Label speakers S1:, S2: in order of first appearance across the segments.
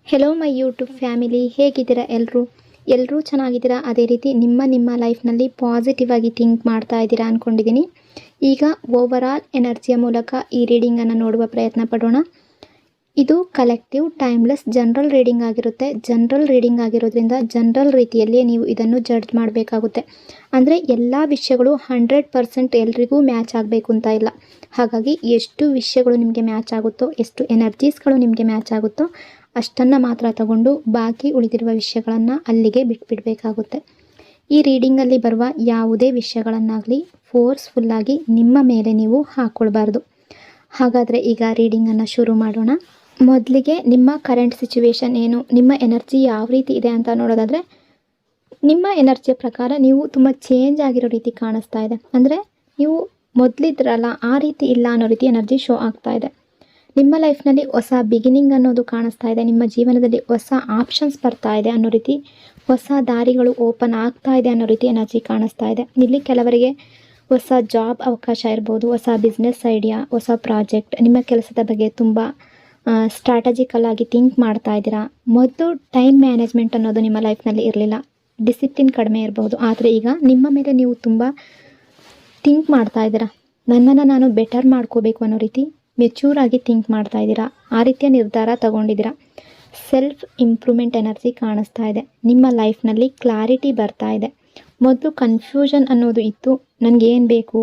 S1: Hello my YouTube family, ಹೇಗಿದ್ದೀರಾ ಎಲ್ಲರೂ ಚೆನ್ನಾಗಿದ್ದೀರಾ? ಅದೇ ರೀತಿ ನಿಮ್ಮ ಲೈಫ್ನಲ್ಲಿ ಪಾಸಿಟಿವ್ ಆಗಿ ಥಿಂಕ್ ಮಾಡ್ತಾ ಇದ್ದೀರಾ ಅಂದ್ಕೊಂಡಿದ್ದೀನಿ. ಈಗ ಓವರಾಲ್ ಎನರ್ಜಿಯ ಮೂಲಕ ಈ ರೀಡಿಂಗನ್ನು ನೋಡುವ ಪ್ರಯತ್ನ ಪಡೋಣ. ಇದು ಕಲೆಕ್ಟಿವ್ ಟೈಮ್ಲೆಸ್ ಜನರಲ್ ರೀಡಿಂಗ್ ಆಗಿರುತ್ತೆ. ಜನರಲ್ ರೀಡಿಂಗ್ ಆಗಿರೋದ್ರಿಂದ ಜನರಲ್ ರೀತಿಯಲ್ಲಿ ನೀವು ಇದನ್ನು ಜಡ್ಜ್ ಮಾಡಬೇಕಾಗುತ್ತೆ. ಅಂದರೆ ಎಲ್ಲ ವಿಷಯಗಳು 100% ಎಲ್ರಿಗೂ ಮ್ಯಾಚ್ ಆಗಬೇಕು ಅಂತ ಇಲ್ಲ. ಹಾಗಾಗಿ ಎಷ್ಟು ವಿಷಯಗಳು ನಿಮಗೆ ಮ್ಯಾಚ್ ಆಗುತ್ತೋ, ಎಷ್ಟು ಎನರ್ಜೀಸ್ಗಳು ನಿಮಗೆ ಮ್ಯಾಚ್ ಆಗುತ್ತೋ ಅಷ್ಟನ್ನು ಮಾತ್ರ ತಗೊಂಡು ಬಾಕಿ ಉಳಿದಿರುವ ವಿಷಯಗಳನ್ನು ಅಲ್ಲಿಗೆ ಬಿಟ್ಬಿಡಬೇಕಾಗುತ್ತೆ. ಈ ರೀಡಿಂಗಲ್ಲಿ ಬರುವ ಯಾವುದೇ ವಿಷಯಗಳನ್ನಾಗಲಿ ಫೋರ್ಸ್ಫುಲ್ಲಾಗಿ ನಿಮ್ಮ ಮೇಲೆ ನೀವು ಹಾಕ್ಕೊಳ್ಬಾರ್ದು. ಹಾಗಾದರೆ ಈಗ ರೀಡಿಂಗನ್ನು ಶುರು ಮಾಡೋಣ. ಮೊದಲಿಗೆ ನಿಮ್ಮ ಕರೆಂಟ್ ಸಿಚುವೇಶನ್ ಏನು, ನಿಮ್ಮ ಎನರ್ಜಿ ಯಾವ ರೀತಿ ಇದೆ ಅಂತ ನೋಡೋದಾದರೆ, ನಿಮ್ಮ ಎನರ್ಜಿಯ ಪ್ರಕಾರ ನೀವು ತುಂಬ ಚೇಂಜ್ ಆಗಿರೋ ರೀತಿ ಕಾಣಿಸ್ತಾ ಇದೆ. ಅಂದರೆ ನೀವು ಮೊದಲಿದ್ರಲ್ಲ ಆ ರೀತಿ ಇಲ್ಲ ಅನ್ನೋ ರೀತಿ ಎನರ್ಜಿ ಶೋ ಆಗ್ತಾ ಇದೆ. ನಿಮ್ಮ ಲೈಫ್ನಲ್ಲಿ ಹೊಸ ಬಿಗಿನಿಂಗ್ ಅನ್ನೋದು ಕಾಣಿಸ್ತಾ ಇದೆ. ನಿಮ್ಮ ಜೀವನದಲ್ಲಿ ಹೊಸ ಆಪ್ಷನ್ಸ್ ಬರ್ತಾ ಇದೆ ಅನ್ನೋ ರೀತಿ, ಹೊಸ ದಾರಿಗಳು ಓಪನ್ ಆಗ್ತಾ ಇದೆ ಅನ್ನೋ ರೀತಿ ಎನರ್ಜಿ ಕಾಣಿಸ್ತಾ ಇದೆ. ಇಲ್ಲಿ ಕೆಲವರಿಗೆ ಹೊಸ ಜಾಬ್ ಅವಕಾಶ ಇರ್ಬೋದು, ಹೊಸ ಬಿಸ್ನೆಸ್ ಐಡಿಯಾ, ಹೊಸ ಪ್ರಾಜೆಕ್ಟ್, ನಿಮ್ಮ ಕೆಲಸದ ಬಗ್ಗೆ ತುಂಬ ಸ್ಟ್ರಾಟಜಿಕಲ್ ಆಗಿ ಥಿಂಕ್ ಮಾಡ್ತಾ ಇದ್ದೀರಾ. ಮೊದಲು ಟೈಮ್ ಮ್ಯಾನೇಜ್ಮೆಂಟ್ ಅನ್ನೋದು ನಿಮ್ಮ ಲೈಫ್ನಲ್ಲಿ ಇರಲಿಲ್ಲ, ಡಿಸಿಪ್ಲಿನ್ ಕಡಿಮೆ ಇರಬಹುದು. ಆದರೆ ಈಗ ನಿಮ್ಮ ಮೇಲೆ ನೀವು ತುಂಬ ಥಿಂಕ್ ಮಾಡ್ತಾ ಇದ್ದೀರಾ. ನನ್ನನ್ನು ನಾನು ಬೆಟರ್ ಮಾಡ್ಕೋಬೇಕು ಅನ್ನೋ ರೀತಿ ಮೆಚ್ಯೂರ್ ಆಗಿ ಥಿಂಕ್ ಮಾಡ್ತಾ ಇದ್ದೀರಾ. ಆ ರೀತಿಯ ನಿರ್ಧಾರ ತಗೊಂಡಿದ್ದೀರಾ. ಸೆಲ್ಫ್ ಇಂಪ್ರೂವ್ಮೆಂಟ್ ಎನರ್ಜಿ ಕಾಣಿಸ್ತಾ ಇದೆ. ನಿಮ್ಮ ಲೈಫ್ನಲ್ಲಿ ಕ್ಲಾರಿಟಿ ಬರ್ತಾ ಇದೆ. ಮೊದಲು ಕನ್ಫ್ಯೂಷನ್ ಅನ್ನೋದು ಇತ್ತು, ನನಗೇನು ಬೇಕು,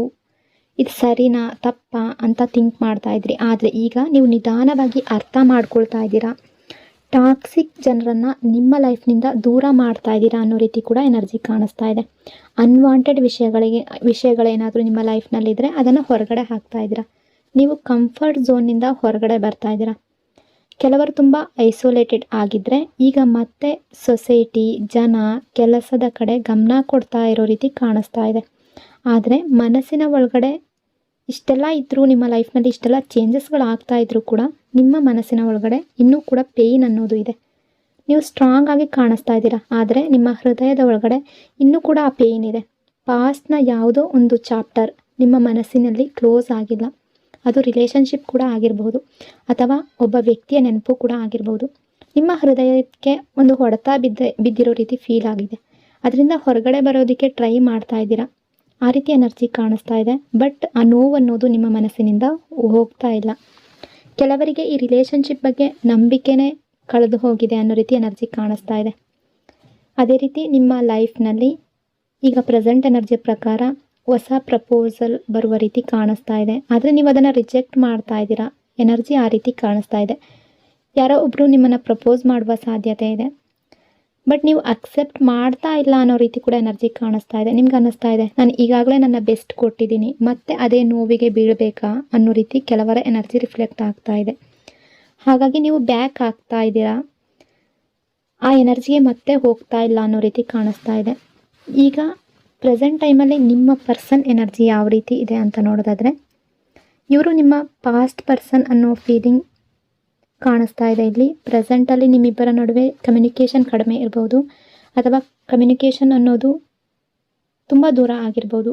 S1: ಇದು ಸರಿನಾ ತಪ್ಪಾ ಅಂತ ಥಿಂಕ್ ಮಾಡ್ತಾ ಇದ್ರಿ. ಆದರೆ ಈಗ ನೀವು ನಿಧಾನವಾಗಿ ಅರ್ಥ ಮಾಡ್ಕೊಳ್ತಾ ಇದ್ದೀರಾ. ಟಾಕ್ಸಿಕ್ ಜನರನ್ನು ನಿಮ್ಮ ಲೈಫ್ನಿಂದ ದೂರ ಮಾಡ್ತಾ ಇದ್ದೀರಾ ಅನ್ನೋ ರೀತಿ ಕೂಡ ಎನರ್ಜಿ ಕಾಣಿಸ್ತಾ ಇದೆ. ಅನ್ವಾಂಟೆಡ್ ವಿಷಯಗಳೇನಾದರೂ ನಿಮ್ಮ ಲೈಫ್ನಲ್ಲಿದ್ದರೆ ಅದನ್ನು ಹೊರಗಡೆ ಹಾಕ್ತಾ ಇದ್ದೀರಾ. ನೀವು ಕಂಫರ್ಟ್ ಝೋನ್ನಿಂದ ಹೊರಗಡೆ ಬರ್ತಾ ಇದ್ದೀರಾ. ಕೆಲವರು ತುಂಬ ಐಸೋಲೇಟೆಡ್ ಆಗಿದ್ದರೆ ಈಗ ಮತ್ತೆ ಸೊಸೈಟಿ, ಜನ, ಕೆಲಸದ ಕಡೆ ಗಮನ ಕೊಡ್ತಾ ಇರೋ ರೀತಿ ಕಾಣಿಸ್ತಾ ಇದೆ. ಆದರೆ ಮನಸ್ಸಿನ ಒಳಗಡೆ ಇಷ್ಟೆಲ್ಲ ಇದ್ದರೂ, ನಿಮ್ಮ ಲೈಫ್ನಲ್ಲಿ ಇಷ್ಟೆಲ್ಲ ಚೇಂಜಸ್ಗಳು ಆಗ್ತಾ ಇದ್ರೂ ಕೂಡ ನಿಮ್ಮ ಮನಸ್ಸಿನ ಒಳಗಡೆ ಇನ್ನೂ ಕೂಡ ಪೇಯ್ನ್ ಅನ್ನೋದು ಇದೆ. ನೀವು ಸ್ಟ್ರಾಂಗ್ ಆಗಿ ಕಾಣಿಸ್ತಾ ಇದ್ದೀರಾ, ಆದರೆ ನಿಮ್ಮ ಹೃದಯದ ಒಳಗಡೆ ಇನ್ನೂ ಕೂಡ ಆ ಪೇಯ್ನ್ ಇದೆ. ಪಾಸ್ಟ್ನ ಯಾವುದೋ ಒಂದು ಚಾಪ್ಟರ್ ನಿಮ್ಮ ಮನಸ್ಸಿನಲ್ಲಿ ಕ್ಲೋಸ್ ಆಗಿಲ್ಲ. ಅದು ರಿಲೇಷನ್ಶಿಪ್ ಕೂಡ ಆಗಿರಬಹುದು, ಅಥವಾ ಒಬ್ಬ ವ್ಯಕ್ತಿಯ ನೆನಪು ಕೂಡ ಆಗಿರಬಹುದು. ನಿಮ್ಮ ಹೃದಯಕ್ಕೆ ಒಂದು ಹೊಡೆತ ಬಿದ್ದಿರೋ ರೀತಿ ಫೀಲ್ ಆಗಿದೆ. ಅದರಿಂದ ಹೊರಗಡೆ ಬರೋದಕ್ಕೆ ಟ್ರೈ ಮಾಡ್ತಾ ಇದ್ದೀರಾ. ಆ ರೀತಿ ಎನರ್ಜಿ ಕಾಣಿಸ್ತಾ ಇದೆ. ಬಟ್ ಆ ನೋವು ಅನ್ನೋದು ನಿಮ್ಮ ಮನಸ್ಸಿನಿಂದ ಹೋಗ್ತಾ ಇಲ್ಲ. ಕೆಲವರಿಗೆ ಈ ರಿಲೇಷನ್ಶಿಪ್ ಬಗ್ಗೆ ನಂಬಿಕೆನೇ ಕಳೆದು ಹೋಗಿದೆ ಅನ್ನೋ ರೀತಿ ಎನರ್ಜಿ ಕಾಣಿಸ್ತಾ ಇದೆ. ಅದೇ ರೀತಿ ನಿಮ್ಮ ಲೈಫ್ನಲ್ಲಿ ಈಗ ಪ್ರೆಸೆಂಟ್ ಎನರ್ಜಿ ಪ್ರಕಾರ ಹೊಸ ಪ್ರಪೋಸಲ್ ಬರುವ ರೀತಿ ಕಾಣಿಸ್ತಾ ಇದೆ. ಆದರೆ ನೀವು ಅದನ್ನು ರಿಜೆಕ್ಟ್ ಮಾಡ್ತಾ ಇದ್ದೀರಾ. ಎನರ್ಜಿ ಆ ರೀತಿ ಕಾಣಿಸ್ತಾ ಇದೆ. ಯಾರೋ ಒಬ್ಬರು ನಿಮ್ಮನ್ನು ಪ್ರಪೋಸ್ ಮಾಡುವ ಸಾಧ್ಯತೆ ಇದೆ, ಬಟ್ ನೀವು ಅಕ್ಸೆಪ್ಟ್ ಮಾಡ್ತಾ ಇಲ್ಲ ಅನ್ನೋ ರೀತಿ ಕೂಡ ಎನರ್ಜಿ ಕಾಣಿಸ್ತಾ ಇದೆ. ನಿಮ್ಗೆ ಅನ್ನಿಸ್ತಾ ಇದೆ, ನಾನು ಈಗಾಗಲೇ ನನ್ನ ಬೆಸ್ಟ್ ಕೊಟ್ಟಿದ್ದೀನಿ, ಮತ್ತೆ ಅದೇ ನೋವಿಗೆ ಬೀಳಬೇಕಾ ಅನ್ನೋ ರೀತಿ ಕೆಲವರ ಎನರ್ಜಿ ರಿಫ್ಲೆಕ್ಟ್ ಆಗ್ತಾ ಇದೆ. ಹಾಗಾಗಿ ನೀವು ಬ್ಯಾಕ್ ಆಗ್ತಾ ಇದ್ದೀರಾ. ಆ ಎನರ್ಜಿಗೆ ಮತ್ತೆ ಹೋಗ್ತಾ ಇಲ್ಲ ಅನ್ನೋ ರೀತಿ ಕಾಣಿಸ್ತಾ ಇದೆ. ಈಗ ಪ್ರೆಸೆಂಟ್ ಟೈಮಲ್ಲಿ ನಿಮ್ಮ ಪರ್ಸನ್ ಎನರ್ಜಿ ಯಾವ ರೀತಿ ಇದೆ ಅಂತ ನೋಡೋದಾದರೆ, ಇವರು ನಿಮ್ಮ ಪಾಸ್ಟ್ ಪರ್ಸನ್ ಅನ್ನೋ ಫೀಲಿಂಗ್ ಕಾಣಿಸ್ತಾ ಇದೆ. ಇಲ್ಲಿ ಪ್ರೆಸೆಂಟಲ್ಲಿ ನಿಮ್ಮಿಬ್ಬರ ನಡುವೆ ಕಮ್ಯುನಿಕೇಷನ್ ಕಡಿಮೆ ಇರ್ಬೋದು, ಅಥವಾ ಕಮ್ಯುನಿಕೇಷನ್ ಅನ್ನೋದು ತುಂಬ ದೂರ ಆಗಿರ್ಬೋದು.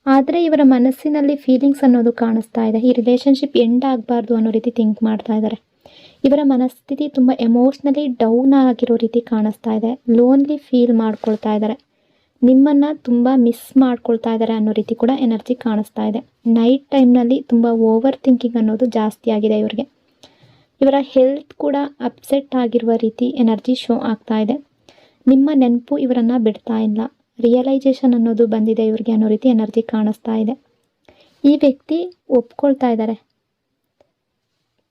S1: ಆದರೆ ಇವರ ಮನಸ್ಸಿನಲ್ಲಿ ಫೀಲಿಂಗ್ಸ್ ಅನ್ನೋದು ಕಾಣಿಸ್ತಾ ಇದೆ. ಈ ರಿಲೇಷನ್ಶಿಪ್ ಎಂಡ್ ಆಗಬಾರ್ದು ಅನ್ನೋ ರೀತಿ ಥಿಂಕ್ ಮಾಡ್ತಾ ಇದ್ದಾರೆ. ಇವರ ಮನಸ್ಥಿತಿ ತುಂಬ ಎಮೋಷ್ನಲಿ ಡೌನ್ ಆಗಿರೋ ರೀತಿ ಕಾಣಿಸ್ತಾ ಇದೆ. ಲೋನ್ಲಿ ಫೀಲ್ ಮಾಡ್ಕೊಳ್ತಾ ಇದ್ದಾರೆ. ನಿಮ್ಮನ್ನು ತುಂಬ ಮಿಸ್ ಮಾಡ್ಕೊಳ್ತಾ ಇದ್ದಾರೆ ಅನ್ನೋ ರೀತಿ ಕೂಡ ಎನರ್ಜಿ ಕಾಣಿಸ್ತಾ ಇದೆ. ನೈಟ್ ಟೈಮ್ನಲ್ಲಿ ತುಂಬ ಓವರ್ ಥಿಂಕಿಂಗ್ ಅನ್ನೋದು ಜಾಸ್ತಿ ಆಗಿದೆ ಇವರಿಗೆ. ಇವರ ಹೆಲ್ತ್ ಕೂಡ ಅಪ್ಸೆಟ್ ಆಗಿರುವ ರೀತಿ ಎನರ್ಜಿ ಶೋ ಆಗ್ತಾ ಇದೆ. ನಿಮ್ಮ ನೆನಪು ಇವರನ್ನು ಬಿಡ್ತಾ ಇಲ್ಲ. ರಿಯಲೈಸೇಷನ್ ಅನ್ನೋದು ಬಂದಿದೆ ಇವರಿಗೆ ಅನ್ನೋ ರೀತಿ ಎನರ್ಜಿ ಕಾಣಿಸ್ತಾ ಇದೆ. ಈ ವ್ಯಕ್ತಿ ಒಪ್ಕೊಳ್ತಾ ಇದ್ದಾರೆ.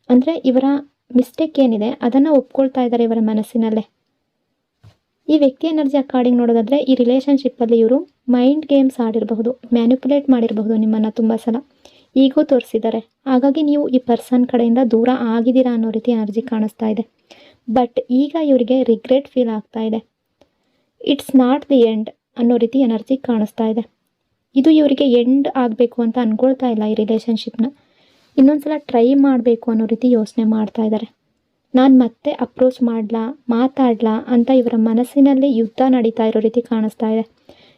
S1: ಅಂದರೆ ಇವರ ಮಿಸ್ಟೇಕ್ ಏನಿದೆ ಅದನ್ನು ಒಪ್ಕೊಳ್ತಾ ಇದ್ದಾರೆ ಇವರ ಮನಸ್ಸಿನಲ್ಲೇ. ಈ ವ್ಯಕ್ತಿ ಎನರ್ಜಿ ಅಕಾರ್ಡಿಂಗ್ ನೋಡೋದಾದರೆ, ಈ ರಿಲೇಷನ್ಶಿಪ್ಪಲ್ಲಿ ಇವರು ಮೈಂಡ್ ಗೇಮ್ಸ್ ಆಡಿರಬಹುದು, ಮ್ಯಾನಿಪುಲೇಟ್ ಮಾಡಿರಬಹುದು ನಿಮ್ಮನ್ನು ತುಂಬ ಸಲ. ಈಗೋ ತೋರಿಸಿದ್ದಾರೆ. ಹಾಗಾಗಿ ನೀವು ಈ ಪರ್ಸನ್ ಕಡೆಯಿಂದ ದೂರ ಆಗಿದ್ದೀರಾ ಅನ್ನೋ ರೀತಿ ಎನರ್ಜಿ ಕಾಣಿಸ್ತಾ ಇದೆ. ಬಟ್ ಈಗ ಇವರಿಗೆ ರಿಗ್ರೆಟ್ ಫೀಲ್ ಆಗ್ತಾ ಇದೆ. ಇಟ್ಸ್ ನಾಟ್ ದಿ ಎಂಡ್ ಅನ್ನೋ ರೀತಿ ಎನರ್ಜಿ ಕಾಣಿಸ್ತಾ ಇದೆ. ಇದು ಇವರಿಗೆ ಎಂಡ್ ಆಗಬೇಕು ಅಂತ ಅಂದ್ಕೊಳ್ತಾ ಇಲ್ಲ. ಈ ರಿಲೇಷನ್ಶಿಪ್ನ ಇನ್ನೊಂದ್ಸಲ ಟ್ರೈ ಮಾಡಬೇಕು ಅನ್ನೋ ರೀತಿ ಯೋಚನೆ ಮಾಡ್ತಾ ಇದ್ದಾರೆ. ನಾನು ಮತ್ತೆ ಅಪ್ರೋಚ್ ಮಾಡಲಾ, ಮಾತಾಡಲಾ ಅಂತ ಇವರ ಮನಸ್ಸಿನಲ್ಲಿ ಯುದ್ಧ ನಡೀತಾ ಇರೋ ರೀತಿ ಕಾಣಿಸ್ತಾ ಇದೆ.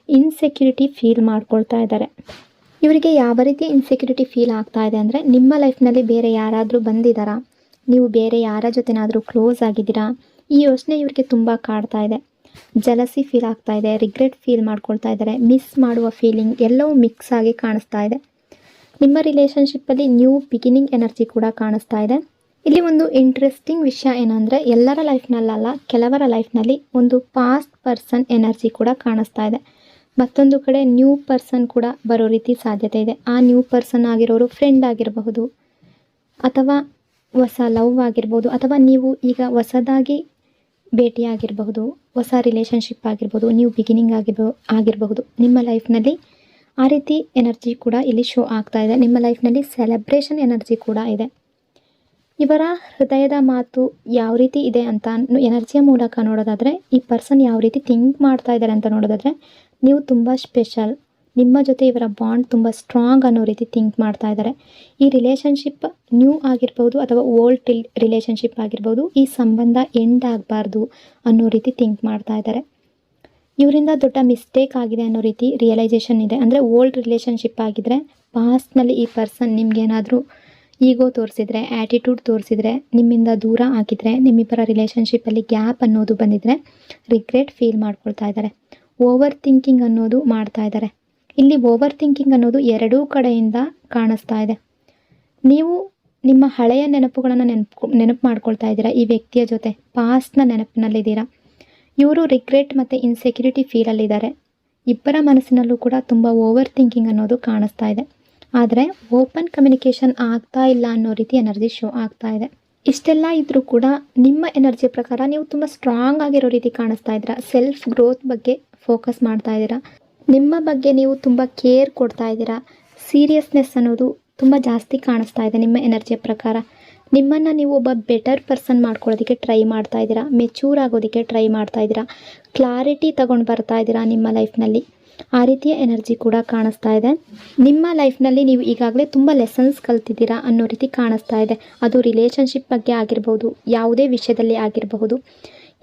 S1: ಇನ್ಸೆಕ್ಯೂರಿಟಿ ಫೀಲ್ ಮಾಡ್ಕೊಳ್ತಾ ಇದ್ದಾರೆ. ಇವರಿಗೆ ಯಾವ ರೀತಿ ಇನ್ಸೆಕ್ಯೂರಿಟಿ ಫೀಲ್ ಆಗ್ತಾ ಇದೆ ಅಂದರೆ, ನಿಮ್ಮ ಲೈಫ್ನಲ್ಲಿ ಬೇರೆ ಯಾರಾದರೂ ಬಂದಿದ್ದಾರಾ, ನೀವು ಬೇರೆ ಯಾರ ಜೊತೆನಾದರೂ ಕ್ಲೋಸ್ ಆಗಿದ್ದೀರಾ? ಈ ಯೋಚನೆ ಇವ್ರಿಗೆ ತುಂಬ ಕಾಡ್ತಾ ಇದೆ. ಜಲಸಿ ಫೀಲ್ ಆಗ್ತಾ ಇದೆ, ರಿಗ್ರೆಟ್ ಫೀಲ್ ಮಾಡ್ಕೊಳ್ತಾ ಇದ್ದಾರೆ, ಮಿಸ್ ಮಾಡುವ ಫೀಲಿಂಗ್ ಎಲ್ಲವೂ ಮಿಕ್ಸ್ ಆಗಿ ಕಾಣಿಸ್ತಾ ಇದೆ. ನಿಮ್ಮ ರಿಲೇಷನ್ಶಿಪ್ಪಲ್ಲಿ ನ್ಯೂ ಬಿಗಿನಿಂಗ್ ಎನರ್ಜಿ ಕೂಡ ಕಾಣಿಸ್ತಾ ಇದೆ. ಇಲ್ಲಿ ಒಂದು ಇಂಟ್ರೆಸ್ಟಿಂಗ್ ವಿಷಯ ಏನಂದರೆ, ಎಲ್ಲರ ಲೈಫ್ನಲ್ಲ, ಕೆಲವರ ಲೈಫ್ನಲ್ಲಿ ಒಂದು ಪಾಸ್ಟ್ ಪರ್ಸನ್ ಎನರ್ಜಿ ಕೂಡ ಕಾಣಿಸ್ತಾ ಇದೆ. ಮತ್ತೊಂದು ಕಡೆ ನ್ಯೂ ಪರ್ಸನ್ ಕೂಡ ಬರೋ ರೀತಿ ಸಾಧ್ಯತೆ ಇದೆ. ಆ ನ್ಯೂ ಪರ್ಸನ್ ಆಗಿರೋರು ಫ್ರೆಂಡ್ ಆಗಿರಬಹುದು, ಅಥವಾ ಹೊಸ ಲವ್ ಆಗಿರ್ಬೋದು, ಅಥವಾ ನೀವು ಈಗ ಹೊಸದಾಗಿ ಭೇಟಿಯಾಗಿರಬಹುದು, ಹೊಸ ರಿಲೇಷನ್ಶಿಪ್ ಆಗಿರ್ಬೋದು, ನ್ಯೂ ಬಿಗಿನಿಂಗ್ ಆಗಿರಬಹುದು. ನಿಮ್ಮ ಲೈಫ್ನಲ್ಲಿ ಆ ರೀತಿ ಎನರ್ಜಿ ಕೂಡ ಇಲ್ಲಿ ಶೋ ಆಗ್ತಾ ಇದೆ. ನಿಮ್ಮ ಲೈಫ್ನಲ್ಲಿ ಸೆಲೆಬ್ರೇಷನ್ ಎನರ್ಜಿ ಕೂಡ ಇದೆ. ಇವರ ಹೃದಯದ ಮಾತು ಯಾವ ರೀತಿ ಇದೆ ಅಂತ ಎನರ್ಜಿಯ ಮೂಲಕ ನೋಡೋದಾದರೆ, ಈ ಪರ್ಸನ್ ಯಾವ ರೀತಿ ಥಿಂಕ್ ಮಾಡ್ತಾ ಇದ್ದಾರೆ ಅಂತ ನೋಡೋದಾದರೆ, ನೀವು ತುಂಬ ಸ್ಪೆಷಲ್, ನಿಮ್ಮ ಜೊತೆ ಇವರ ಬಾಂಡ್ ತುಂಬ ಸ್ಟ್ರಾಂಗ್ ಅನ್ನೋ ರೀತಿ ಥಿಂಕ್ ಮಾಡ್ತಾ ಇದ್ದಾರೆ. ಈ ರಿಲೇಷನ್ಶಿಪ್ ನ್ಯೂ ಆಗಿರ್ಬೋದು ಅಥವಾ ಓಲ್ಡ್ ರಿಲೇಷನ್ಶಿಪ್ ಆಗಿರ್ಬೋದು, ಈ ಸಂಬಂಧ ಎಂಡ್ ಆಗಬಾರ್ದು ಅನ್ನೋ ರೀತಿ ಥಿಂಕ್ ಮಾಡ್ತಾ ಇದ್ದಾರೆ. ಇವರಿಂದ ದೊಡ್ಡ ಮಿಸ್ಟೇಕ್ ಆಗಿದೆ ಅನ್ನೋ ರೀತಿ ರಿಯಲೈಸೇಷನ್ ಇದೆ. ಅಂದರೆ ಓಲ್ಡ್ ರಿಲೇಷನ್ಶಿಪ್ ಆಗಿದ್ದರೆ, ಪಾಸ್ಟ್ನಲ್ಲಿ ಈ ಪರ್ಸನ್ ನಿಮಗೇನಾದರೂ ಈಗೋ ತೋರಿಸಿದರೆ, ಆ್ಯಟಿಟ್ಯೂಡ್ ತೋರಿಸಿದರೆ, ನಿಮ್ಮಿಂದ ದೂರ ಆಗಿದ್ದರೆ, ನಿಮ್ಮಿಬ್ಬರ ರಿಲೇಷನ್ಶಿಪ್ಪಲ್ಲಿ ಗ್ಯಾಪ್ ಅನ್ನೋದು ಬಂದಿದ್ದರೆ ರಿಗ್ರೆಟ್ ಫೀಲ್ ಮಾಡ್ಕೊಳ್ತಾ ಇದ್ದಾರೆ. ಓವರ್ ಥಿಂಕಿಂಗ್ ಅನ್ನೋದು ಮಾಡ್ತಾ ಇದ್ದಾರೆ. ಇಲ್ಲಿ ಓವರ್ ಥಿಂಕಿಂಗ್ ಅನ್ನೋದು ಎರಡೂ ಕಡೆಯಿಂದ ಕಾಣಿಸ್ತಾ ಇದೆ. ನೀವು ನಿಮ್ಮ ಹಳೆಯ ನೆನಪುಗಳನ್ನು ನೆನಪು ಮಾಡ್ಕೊಳ್ತಾ ಇದ್ದೀರಾ. ಈ ವ್ಯಕ್ತಿಯ ಜೊತೆ ಪಾಸ್ಟ್ನ ನೆನಪಿನಲ್ಲಿದ್ದೀರಾ. ಇವರು ರಿಗ್ರೆಟ್ ಮತ್ತು ಇನ್ಸೆಕ್ಯೂರಿಟಿ ಫೀಲಲ್ಲಿದ್ದಾರೆ. ಇಬ್ಬರ ಮನಸ್ಸಿನಲ್ಲೂ ಕೂಡ ತುಂಬ ಓವರ್ ಥಿಂಕಿಂಗ್ ಅನ್ನೋದು ಕಾಣಿಸ್ತಾ ಇದೆ. ಆದರೆ ಓಪನ್ ಕಮ್ಯುನಿಕೇಷನ್ ಆಗ್ತಾ ಇಲ್ಲ ಅನ್ನೋ ರೀತಿ ಎನರ್ಜಿ ಶೋ ಆಗ್ತಾ ಇದೆ. ಇಷ್ಟೆಲ್ಲ ಇದ್ದರೂ ಕೂಡ ನಿಮ್ಮ ಎನರ್ಜಿ ಪ್ರಕಾರ ನೀವು ತುಂಬ ಸ್ಟ್ರಾಂಗ್ ಆಗಿರೋ ರೀತಿ ಕಾಣಿಸ್ತಾ ಇದ್ದೀರಾ. ಸೆಲ್ಫ್ ಗ್ರೋತ್ ಬಗ್ಗೆ ಫೋಕಸ್ ಮಾಡ್ತಾ ಇದ್ದೀರಾ. ನಿಮ್ಮ ಬಗ್ಗೆ ನೀವು ತುಂಬ ಕೇರ್ ಕೊಡ್ತಾ ಇದ್ದೀರಾ. ಸೀರಿಯಸ್ನೆಸ್ ಅನ್ನೋದು ತುಂಬ ಜಾಸ್ತಿ ಕಾಣಿಸ್ತಾ ಇದೆ ನಿಮ್ಮ ಎನರ್ಜಿಯ ಪ್ರಕಾರ. ನಿಮ್ಮನ್ನು ನೀವು ಒಬ್ಬ ಬೆಟರ್ ಪರ್ಸನ್ ಮಾಡ್ಕೊಳ್ಳೋದಕ್ಕೆ ಟ್ರೈ ಮಾಡ್ತಾ ಇದ್ದೀರಾ. ಮೆಚೂರ್ ಆಗೋದಕ್ಕೆ ಟ್ರೈ ಮಾಡ್ತಾ ಇದ್ದೀರಾ. ಕ್ಲಾರಿಟಿ ತಗೊಂಡು ಬರ್ತಾ ಇದ್ದೀರಾ ನಿಮ್ಮ ಲೈಫ್ನಲ್ಲಿ. ಆ ರೀತಿಯ ಎನರ್ಜಿ ಕೂಡ ಕಾಣಿಸ್ತಾ ಇದೆ. ನಿಮ್ಮ ಲೈಫ್ನಲ್ಲಿ ನೀವು ಈಗಾಗಲೇ ತುಂಬ ಲೆಸನ್ಸ್ ಕಲ್ತಿದ್ದೀರಾ ಅನ್ನೋ ರೀತಿ ಕಾಣಿಸ್ತಾ ಇದೆ. ಅದು ರಿಲೇಷನ್ಶಿಪ್ ಬಗ್ಗೆ ಆಗಿರ್ಬೋದು, ಯಾವುದೇ ವಿಷಯದಲ್ಲಿ ಆಗಿರಬಹುದು.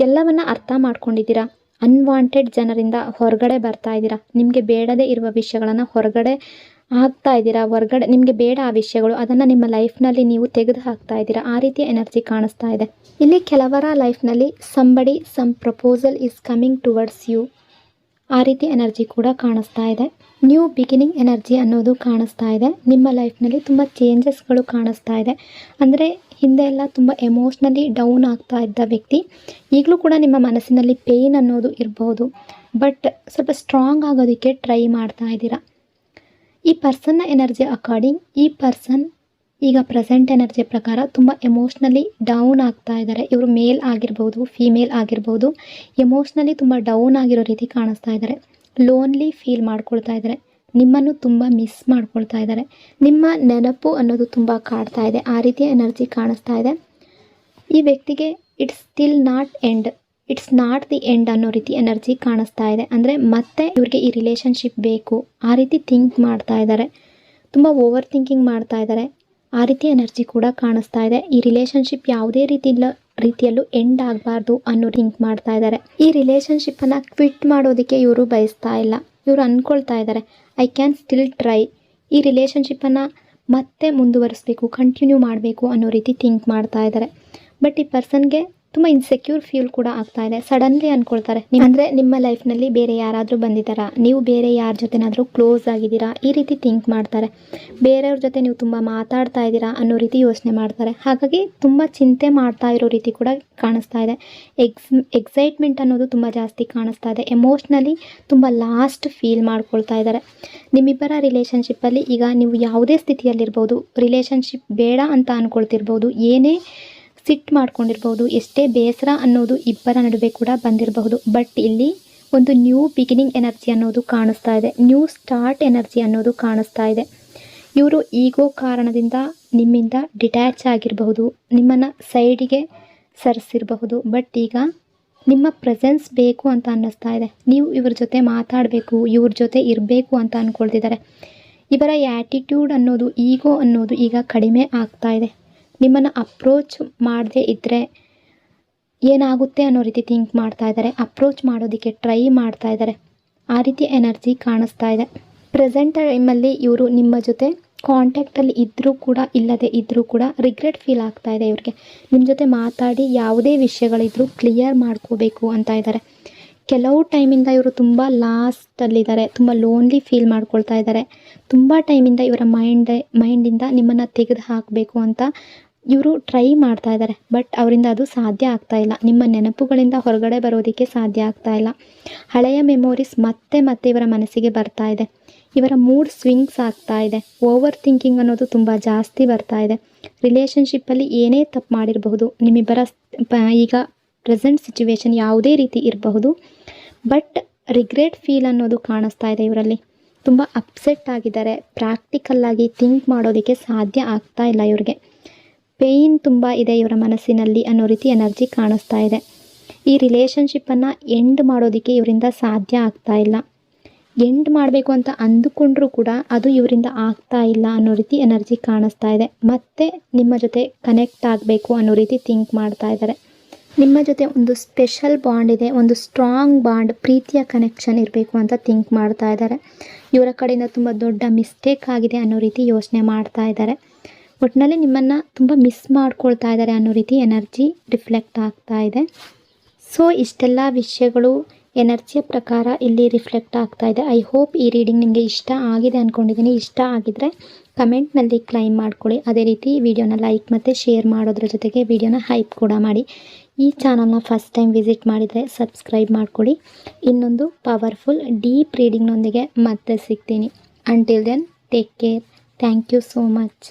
S1: ಎಲ್ಲವನ್ನು ಅರ್ಥ ಮಾಡ್ಕೊಂಡಿದ್ದೀರಾ. ಅನ್ವಾಂಟೆಡ್ ಜನರಿಂದ ಹೊರಗಡೆ ಬರ್ತಾ ಇದ್ದೀರಾ. ನಿಮಗೆ ಬೇಡದೇ ಇರುವ ವಿಷಯಗಳನ್ನು ಹೊರಗಡೆ ಹಾಕ್ತಾ ಇದ್ದೀರಾ. ಹೊರಗಡೆ ನಿಮಗೆ ಬೇಡ ಆ ವಿಷಯಗಳು, ಅದನ್ನು ನಿಮ್ಮ ಲೈಫ್ನಲ್ಲಿ ನೀವು ತೆಗೆದು ಹಾಕ್ತಾ ಇದ್ದೀರಾ. ಆ ರೀತಿಯ ಎನರ್ಜಿ ಕಾಣಿಸ್ತಾ ಇದೆ. ಇಲ್ಲಿ ಕೆಲವರ ಲೈಫ್ನಲ್ಲಿ some proposal is coming towards you, ಆ ರೀತಿ ಎನರ್ಜಿ ಕೂಡ ಕಾಣಿಸ್ತಾ ಇದೆ. ನ್ಯೂ ಬಿಗಿನಿಂಗ್ ಎನರ್ಜಿ ಅನ್ನೋದು ಕಾಣಿಸ್ತಾ ಇದೆ. ನಿಮ್ಮ ಲೈಫ್ನಲ್ಲಿ ತುಂಬ ಚೇಂಜಸ್ಗಳು ಕಾಣಿಸ್ತಾ ಇದೆ. ಅಂದರೆ ಹಿಂದೆ ಎಲ್ಲ ತುಂಬ ಎಮೋಷ್ನಲಿ ಡೌನ್ ಆಗ್ತಾ ಇದ್ದ ವ್ಯಕ್ತಿ ಈಗಲೂ ಕೂಡ ನಿಮ್ಮ ಮನಸ್ಸಿನಲ್ಲಿ ಪೇಯ್ನ್ ಅನ್ನೋದು ಇರಬಹುದು, ಬಟ್ ಸ್ವಲ್ಪ ಸ್ಟ್ರಾಂಗ್ ಆಗೋದಕ್ಕೆ ಟ್ರೈ ಮಾಡ್ತಾ ಇದ್ದೀರಾ. ಈ ಪರ್ಸನ್ನ ಎನರ್ಜಿ ಅಕಾರ್ಡಿಂಗ್ ಈ ಪರ್ಸನ್ ಈಗ ಪ್ರೆಸೆಂಟ್ ಎನರ್ಜಿ ಪ್ರಕಾರ ತುಂಬ ಎಮೋಷ್ನಲಿ ಡೌನ್ ಆಗ್ತಾ ಇದ್ದಾರೆ. ಇವರು ಮೇಲ್ ಆಗಿರ್ಬೋದು, ಫೀಮೇಲ್ ಆಗಿರ್ಬೋದು. ಎಮೋಷ್ನಲಿ ತುಂಬ ಡೌನ್ ಆಗಿರೋ ರೀತಿ ಕಾಣಿಸ್ತಾ ಇದ್ದಾರೆ. ಲೋನ್ಲಿ ಫೀಲ್ ಮಾಡ್ಕೊಳ್ತಾ ಇದ್ದಾರೆ. ನಿಮ್ಮನ್ನು ತುಂಬ ಮಿಸ್ ಮಾಡ್ಕೊಳ್ತಾ ಇದ್ದಾರೆ. ನಿಮ್ಮ ನೆನಪು ಅನ್ನೋದು ತುಂಬ ಕಾಡ್ತಾ ಇದೆ. ಆ ರೀತಿಯ ಎನರ್ಜಿ ಕಾಣಿಸ್ತಾ ಇದೆ. ಈ ವ್ಯಕ್ತಿಗೆ it's still not end, it's not the end ಅನ್ನೋ ರೀತಿ ಎನರ್ಜಿ ಕಾಣಿಸ್ತಾ ಇದೆ. ಅಂದರೆ ಮತ್ತೆ ಇವ್ರಿಗೆ ಈ ರಿಲೇಷನ್ಶಿಪ್ ಬೇಕು, ಆ ರೀತಿ ಥಿಂಕ್ ಮಾಡ್ತಾ ಇದ್ದಾರೆ. ತುಂಬ ಓವರ್ ಥಿಂಕಿಂಗ್ ಮಾಡ್ತಾ ಇದ್ದಾರೆ. ಆ ರೀತಿ ಎನರ್ಜಿ ಕೂಡ ಕಾಣಿಸ್ತಾ ಇದೆ. ಈ ರಿಲೇಷನ್ಶಿಪ್ ಯಾವುದೇ ರೀತಿಯಲ್ಲೂ ಎಂಡ್ ಆಗಬಾರ್ದು ಅನ್ನೋ ಥಿಂಕ್ ಮಾಡ್ತಾ ಇದ್ದಾರೆ. ಈ ರಿಲೇಷನ್ಶಿಪ್ಪನ್ನು ಕ್ವಿಟ್ ಮಾಡೋದಕ್ಕೆ ಇವರು ಬಯಸ್ತಾ ಇಲ್ಲ. ಇವರು ಅಂದ್ಕೊಳ್ತಾ ಇದ್ದಾರೆ, ಐ ಕ್ಯಾನ್ ಸ್ಟಿಲ್ ಟ್ರೈ. ಈ ರಿಲೇಷನ್ಶಿಪ್ಪನ್ನು ಮತ್ತೆ ಮುಂದುವರಿಸಬೇಕು, ಕಂಟಿನ್ಯೂ ಮಾಡಬೇಕು ಅನ್ನೋ ರೀತಿ ಥಿಂಕ್ ಮಾಡ್ತಾ ಇದ್ದಾರೆ. ಬಟ್ ಈ ಪರ್ಸನ್ಗೆ ತುಂಬ ಇನ್ಸೆಕ್ಯೂರ್ ಫೀಲ್ ಕೂಡ ಆಗ್ತಾ ಇದೆ. ಸಡನ್ಲಿ ಅಂದ್ಕೊಳ್ತಾರೆ, ಅಂದರೆ ನಿಮ್ಮ ಲೈಫ್ನಲ್ಲಿ ಬೇರೆ ಯಾರಾದರೂ ಬಂದಿದ್ದಾರಾ, ನೀವು ಬೇರೆ ಯಾರ ಜೊತೆನಾದರೂ ಕ್ಲೋಸ್ ಆಗಿದ್ದೀರಾ, ಈ ರೀತಿ ಥಿಂಕ್ ಮಾಡ್ತಾರೆ. ಬೇರೆಯವ್ರ ಜೊತೆ ನೀವು ತುಂಬ ಮಾತಾಡ್ತಾ ಇದ್ದೀರಾ ಅನ್ನೋ ರೀತಿ ಯೋಚನೆ ಮಾಡ್ತಾರೆ. ಹಾಗಾಗಿ ತುಂಬ ಚಿಂತೆ ಮಾಡ್ತಾ ಇರೋ ರೀತಿ ಕೂಡ ಕಾಣಿಸ್ತಾ ಇದೆ. ಎಕ್ಸೈಟ್ಮೆಂಟ್ ಅನ್ನೋದು ತುಂಬ ಜಾಸ್ತಿ ಕಾಣಿಸ್ತಾ ಇದೆ. ಎಮೋಷ್ನಲಿ ತುಂಬ ಲಾಸ್ಟ್ ಫೀಲ್ ಮಾಡ್ಕೊಳ್ತಾ ಇದ್ದಾರೆ. ನಿಮ್ಮಿಬ್ಬರ ರಿಲೇಷನ್ಶಿಪ್ಪಲ್ಲಿ ಈಗ ನೀವು ಯಾವುದೇ ಸ್ಥಿತಿಯಲ್ಲಿರ್ಬೋದು, ರಿಲೇಷನ್ಶಿಪ್ ಬೇಡ ಅಂತ ಅಂದ್ಕೊಳ್ತಿರ್ಬೋದು, ಏನೇ ಸಿಟ್ಟು ಮಾಡ್ಕೊಂಡಿರ್ಬೋದು, ಎಷ್ಟೇ ಬೇಸರ ಅನ್ನೋದು ಇಬ್ಬರ ನಡುವೆ ಕೂಡ ಬಂದಿರಬಹುದು. ಬಟ್ ಇಲ್ಲಿ ಒಂದು ನ್ಯೂ ಬಿಗಿನಿಂಗ್ ಎನರ್ಜಿ ಅನ್ನೋದು ಕಾಣಿಸ್ತಾ ಇದೆ. ನ್ಯೂ ಸ್ಟಾರ್ಟ್ ಎನರ್ಜಿ ಅನ್ನೋದು ಕಾಣಿಸ್ತಾ ಇದೆ. ಇವರು ಈಗೋ ಕಾರಣದಿಂದ ನಿಮ್ಮಿಂದ ಡಿಟ್ಯಾಚ್ ಆಗಿರಬಹುದು, ನಿಮ್ಮನ್ನು ಸೈಡಿಗೆ ಸರಿಸಿರಬಹುದು. ಬಟ್ ಈಗ ನಿಮ್ಮ ಪ್ರೆಸೆನ್ಸ್ ಬೇಕು ಅಂತ ಅನ್ನಿಸ್ತಾ ಇದೆ. ನೀವು ಇವ್ರ ಜೊತೆ ಮಾತಾಡಬೇಕು, ಇವ್ರ ಜೊತೆ ಇರಬೇಕು ಅಂತ ಅಂದ್ಕೊಳ್ತಿದ್ದಾರೆ. ಇವರ ಆ್ಯಟಿಟ್ಯೂಡ್ ಅನ್ನೋದು, ಈಗೋ ಅನ್ನೋದು ಈಗ ಕಡಿಮೆ ಆಗ್ತಾ ಇದೆ. ನಿಮ್ಮನ್ನು ಅಪ್ರೋಚ್ ಮಾಡದೇ ಇದ್ದರೆ ಏನಾಗುತ್ತೆ ಅನ್ನೋ ರೀತಿ ಥಿಂಕ್ ಮಾಡ್ತಾ ಇದ್ದಾರೆ. ಅಪ್ರೋಚ್ ಮಾಡೋದಕ್ಕೆ ಟ್ರೈ ಮಾಡ್ತಾ ಇದ್ದಾರೆ. ಆ ರೀತಿ ಎನರ್ಜಿ ಕಾಣಿಸ್ತಾ ಇದೆ. ಪ್ರೆಸೆಂಟ್ ಟೈಮಲ್ಲಿ ಇವರು ನಿಮ್ಮ ಜೊತೆ ಕಾಂಟ್ಯಾಕ್ಟಲ್ಲಿ ಇದ್ದರೂ ಕೂಡ ಇಲ್ಲದೆ ಇದ್ದರೂ ಕೂಡ ರಿಗ್ರೆಟ್ ಫೀಲ್ ಆಗ್ತಾ ಇದೆ ಇವ್ರಿಗೆ. ನಿಮ್ಮ ಜೊತೆ ಮಾತಾಡಿ ಯಾವುದೇ ವಿಷಯಗಳಿದ್ರೂ ಕ್ಲಿಯರ್ ಮಾಡ್ಕೋಬೇಕು ಅಂತ ಇದ್ದಾರೆ. ಕೆಲವು ಟೈಮಿಂದ ಇವರು ತುಂಬ ಲಾಸ್ಟಲ್ಲಿದ್ದಾರೆ, ತುಂಬ ಲೋನ್ಲಿ ಫೀಲ್ ಮಾಡ್ಕೊಳ್ತಾ ಇದ್ದಾರೆ. ತುಂಬ ಟೈಮಿಂದ ಇವರ ಮೈಂಡಿಂದ ನಿಮ್ಮನ್ನು ತೆಗೆದು ಹಾಕಬೇಕು ಅಂತ ಇವರು ಟ್ರೈ ಮಾಡ್ತಾ ಇದ್ದಾರೆ. ಬಟ್ ಅವರಿಂದ ಅದು ಸಾಧ್ಯ ಆಗ್ತಾ ಇಲ್ಲ. ನಿಮ್ಮ ನೆನಪುಗಳಿಂದ ಹೊರಗಡೆ ಬರೋದಕ್ಕೆ ಸಾಧ್ಯ ಆಗ್ತಾ ಇಲ್ಲ. ಹಳೆಯ ಮೆಮೊರೀಸ್ ಮತ್ತೆ ಮತ್ತೆ ಇವರ ಮನಸ್ಸಿಗೆ ಬರ್ತಾ ಇದೆ. ಇವರ ಮೂಡ್ ಸ್ವಿಂಗ್ಸ್ ಆಗ್ತಾ ಇದೆ. ಓವರ್ ಥಿಂಕಿಂಗ್ ಅನ್ನೋದು ತುಂಬ ಜಾಸ್ತಿ ಬರ್ತಾ ಇದೆ. ರಿಲೇಷನ್ಶಿಪ್ಪಲ್ಲಿ ಏನೇ ತಪ್ಪು ಮಾಡಿರಬಹುದು, ನಿಮ್ಮಿಬ್ಬರ ಈಗ ಪ್ರೆಸೆಂಟ್ ಸಿಚುವೇಶನ್ ಯಾವುದೇ ರೀತಿ ಇರಬಹುದು, ಬಟ್ ರಿಗ್ರೆಟ್ ಫೀಲ್ ಅನ್ನೋದು ಕಾಣಿಸ್ತಾ ಇದೆ ಇವರಲ್ಲಿ. ತುಂಬ ಅಪ್ಸೆಟ್ ಆಗಿದ್ದಾರೆ. ಪ್ರಾಕ್ಟಿಕಲ್ಲಾಗಿ ಥಿಂಕ್ ಮಾಡೋದಕ್ಕೆ ಸಾಧ್ಯ ಆಗ್ತಾ ಇಲ್ಲ ಇವ್ರಿಗೆ. ಪೇಯ್ನ್ ತುಂಬ ಇದೆ ಇವರ ಮನಸ್ಸಿನಲ್ಲಿ ಅನ್ನೋ ರೀತಿ ಎನರ್ಜಿ ಕಾಣಿಸ್ತಾ ಇದೆ. ಈ ರಿಲೇಷನ್ಶಿಪ್ಪನ್ನು ಎಂಡ್ ಮಾಡೋದಕ್ಕೆ ಇವರಿಂದ ಸಾಧ್ಯ ಆಗ್ತಾ ಇಲ್ಲ. ಎಂಡ್ ಮಾಡಬೇಕು ಅಂತ ಅಂದುಕೊಂಡ್ರೂ ಕೂಡ ಅದು ಇವರಿಂದ ಆಗ್ತಾ ಇಲ್ಲ ಅನ್ನೋ ರೀತಿ ಎನರ್ಜಿ ಕಾಣಿಸ್ತಾ ಇದೆ. ಮತ್ತೆ ನಿಮ್ಮ ಜೊತೆ ಕನೆಕ್ಟ್ ಆಗಬೇಕು ಅನ್ನೋ ರೀತಿ ಥಿಂಕ್ ಮಾಡ್ತಾ ಇದ್ದಾರೆ. ನಿಮ್ಮ ಜೊತೆ ಒಂದು ಸ್ಪೆಷಲ್ ಬಾಂಡ್ ಇದೆ, ಒಂದು ಸ್ಟ್ರಾಂಗ್ ಬಾಂಡ್, ಪ್ರೀತಿಯ ಕನೆಕ್ಷನ್ ಇರಬೇಕು ಅಂತ ಥಿಂಕ್ ಮಾಡ್ತಾ ಇದ್ದಾರೆ. ಇವರ ಕಡೆಯಿಂದ ತುಂಬ ದೊಡ್ಡ ಮಿಸ್ಟೇಕ್ ಆಗಿದೆ ಅನ್ನೋ ರೀತಿ ಯೋಚನೆ ಮಾಡ್ತಾ ಇದ್ದಾರೆ. ಒಟ್ಟಿನಲ್ಲಿ ನಿಮ್ಮನ್ನು ತುಂಬ ಮಿಸ್ ಮಾಡ್ಕೊಳ್ತಾ ಇದ್ದಾರೆ ಅನ್ನೋ ರೀತಿ ಎನರ್ಜಿ ರಿಫ್ಲೆಕ್ಟ್ ಆಗ್ತಾ ಇದೆ. ಸೊ ಇಷ್ಟೆಲ್ಲ ವಿಷಯಗಳು ಎನರ್ಜಿಯ ಪ್ರಕಾರ ಇಲ್ಲಿ ರಿಫ್ಲೆಕ್ಟ್ ಆಗ್ತಾ ಇದೆ. ಐ ಹೋಪ್ ಈ ರೀಡಿಂಗ್ ನಿಮಗೆ ಇಷ್ಟ ಆಗಿದೆ ಅಂದ್ಕೊಂಡಿದ್ದೀನಿ. ಇಷ್ಟ ಆಗಿದ್ದರೆ ಕಮೆಂಟ್ನಲ್ಲಿ ಕ್ಲೈಮ್ ಮಾಡ್ಕೊಳ್ಳಿ. ಅದೇ ರೀತಿ ವಿಡಿಯೋನ ಲೈಕ್ ಮತ್ತು ಶೇರ್ ಮಾಡೋದ್ರ ಜೊತೆಗೆ ವಿಡಿಯೋನ ಹೈಪ್ ಕೂಡ ಮಾಡಿ. ಈ ಚಾನಲ್ನ ಫಸ್ಟ್ ಟೈಮ್ ವಿಸಿಟ್ ಮಾಡಿದರೆ ಸಬ್ಸ್ಕ್ರೈಬ್ ಮಾಡ್ಕೊಳ್ಳಿ. ಇನ್ನೊಂದು ಪವರ್ಫುಲ್ ಡೀಪ್ ರೀಡಿಂಗ್ನೊಂದಿಗೆ ಮತ್ತೆ ಸಿಗ್ತೀನಿ. Until then take care. Thank you so much.